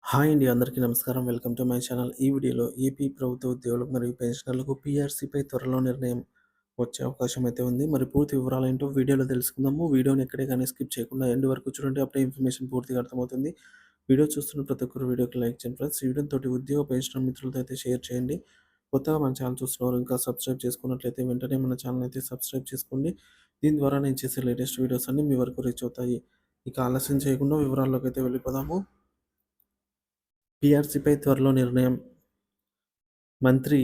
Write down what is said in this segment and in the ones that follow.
Hi అండి. అందరికీ నమస్కారం. Welcome to my channel. ఈ వీడియోలో ఏపీ ప్రభుత్వ ఉద్యోగులకు మరియు పెన్షనర్లకు పీఆర్సీపై త్వరలో నిర్ణయం వచ్చే అవకాశం అయితే ఉంది. మరి పూర్తి వివరాలేంటో వీడియోలో తెలుసుకుందాము. వీడియోని ఎక్కడే గాని స్కిప్ చేయకుండా ఎండ్ వరకు చూడండి. అప్పుడే ఇన్ఫర్మేషన్ పూర్తిగా అర్థమవుతుంది. వీడియో చూస్తున్న ప్రతి ఒక్కరు వీడియోకి లైక్ చేయండి ఫ్రెండ్స్. ఈ వీడియోని తోటి ఉద్యోగ పెన్షనర్ మిత్రులతో అయితే షేర్ చేయండి. కొత్తగా మన ఛానల్ చూస్తున్నవారు ఇంకా సబ్స్క్రైబ్ చేసుకున్నట్లయితే వెంటనే మన ఛానల్ అయితే సబ్స్క్రైబ్ చేసుకోండి. దీని ద్వారా నేను చేసే లేటెస్ట్ వీడియోస్ అన్నీ మీ వరకు రీచ్ అవుతాయి. ఇక ఆలస్యం చేయకుండా వివరాల్లోకి అయితే వెళ్ళిపోదాము. పీఆర్సీపై త్వరలో నిర్ణయం. మంత్రి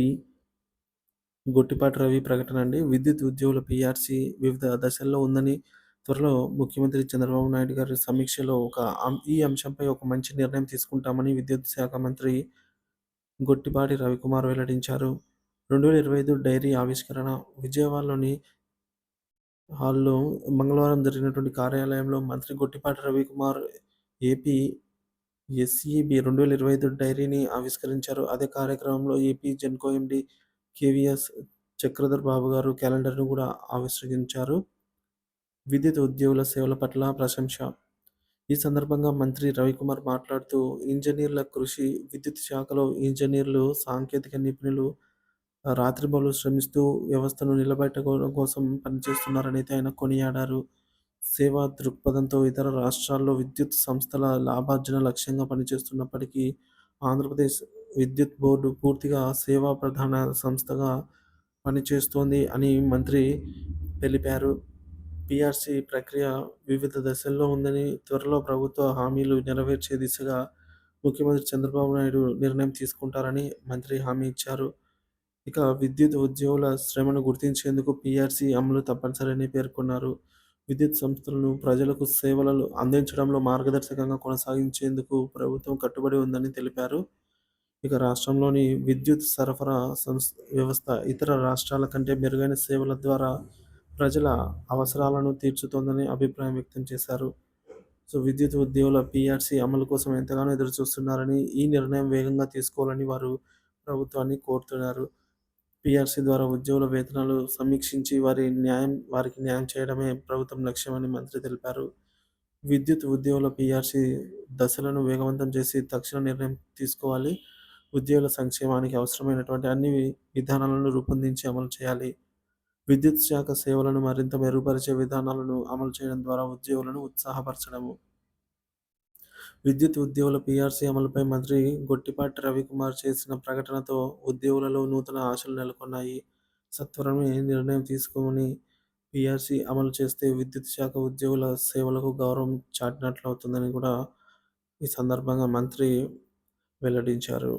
గొట్టిపాటి రవి ప్రకటన అండి. విద్యుత్ ఉద్యోగుల పీఆర్సీ వివిధ దశల్లో ఉందని త్వరలో ముఖ్యమంత్రి చంద్రబాబు నాయుడు గారి సమీక్షలో ఈ అంశంపై ఒక మంచి నిర్ణయం తీసుకుంటామని విద్యుత్ శాఖ మంత్రి గొట్టిపాటి రవికుమార్ వెల్లడించారు. 2025 డైరీ ఆవిష్కరణ విజయవాడలోని హాల్‌లో మంగళవారం జరిగినటువంటి కార్యాలయంలో మంత్రి గొట్టిపాటి రవికుమార్ ఏపీ ఎస్ఈబీ 2025 డైరీని ఆవిష్కరించారు. అదే కార్యక్రమంలో AP Genco MD KVS Chakradhar Babu గారు క్యాలెండర్‌ను కూడా ఆవిష్కరించారు. విద్యుత్ ఉద్యోగుల సేవల పట్ల ప్రశంస. ఈ సందర్భంగా మంత్రి రవికుమార్ మాట్లాడుతూ, ఇంజినీర్ల కృషి విద్యుత్ శాఖలో ఇంజినీర్లు, సాంకేతిక నిపుణులు రాత్రింబవళ్లు శ్రమిస్తూ వ్యవస్థను నిలబెట్టుకోవడం కోసం పనిచేస్తున్నారనైతే ఆయన కొనియాడారు. సేవా దృక్పథంతో ఇతర రాష్ట్రాల్లో విద్యుత్ సంస్థల లాభార్జన లక్ష్యంగా పనిచేస్తున్నప్పటికీ, ఆంధ్రప్రదేశ్ విద్యుత్ బోర్డు పూర్తిగా సేవా ప్రధాన సంస్థగా పనిచేస్తోంది అని మంత్రి తెలిపారు. పీఆర్సీ ప్రక్రియ వివిధ దశల్లో ఉందని, త్వరలో ప్రభుత్వ హామీలు నెరవేర్చే దిశగా ముఖ్యమంత్రి చంద్రబాబు నాయుడు నిర్ణయం తీసుకుంటారని మంత్రి హామీ ఇచ్చారు. ఇక విద్యుత్ ఉద్యోగుల శ్రమను గుర్తించేందుకు పీఆర్సీ అమలు తప్పనిసరని పేర్కొన్నారు. విద్యుత్ సంస్థలను ప్రజలకు సేవలను అందించడంలో మార్గదర్శకంగా కొనసాగించేందుకు ప్రభుత్వం కట్టుబడి ఉందని తెలిపారు. ఇక రాష్ట్రంలోని విద్యుత్ సరఫరా వ్యవస్థ ఇతర రాష్ట్రాల కంటే మెరుగైన సేవల ద్వారా ప్రజల అవసరాలను తీర్చుతోందని అభిప్రాయం వ్యక్తం చేశారు. సో, విద్యుత్ ఉద్యోగుల పీఆర్సీ అమలు కోసం ఎంతగానో ఎదురుచూస్తున్నారని, ఈ నిర్ణయం వేగంగా తీసుకోవాలని వారు ప్రభుత్వాన్ని కోరుతున్నారు. పీఆర్సీ ద్వారా ఉద్యోగుల వేతనాలు సమీక్షించి వారికి న్యాయం చేయడమే ప్రభుత్వం లక్ష్యమని మంత్రి తెలిపారు. విద్యుత్ ఉద్యోగుల పీఆర్సీ దశలను వేగవంతం చేసి తక్షణ నిర్ణయం తీసుకోవాలి. ఉద్యోగుల సంక్షేమానికి అవసరమైనటువంటి అన్ని విధానాలను రూపొందించి అమలు చేయాలి. విద్యుత్ శాఖ సేవలను మరింత మెరుగుపరిచే విధానాలను అమలు చేయడం ద్వారా ఉద్యోగులను ఉత్సాహపరచడము. విద్యుత్ ఉద్యోగుల పీఆర్సీ అమలుపై మంత్రి గొట్టిపాటి రవికుమార్ చేసిన ప్రకటనతో ఉద్యోగులలో నూతన ఆశలు నెలకొన్నాయి. సత్వరమే నిర్ణయం తీసుకొని పీఆర్సీ అమలు చేస్తే విద్యుత్ శాఖ ఉద్యోగుల సేవలకు గౌరవం చాటినట్లవుతుందని కూడా ఈ సందర్భంగా మంత్రి వెల్లడించారు.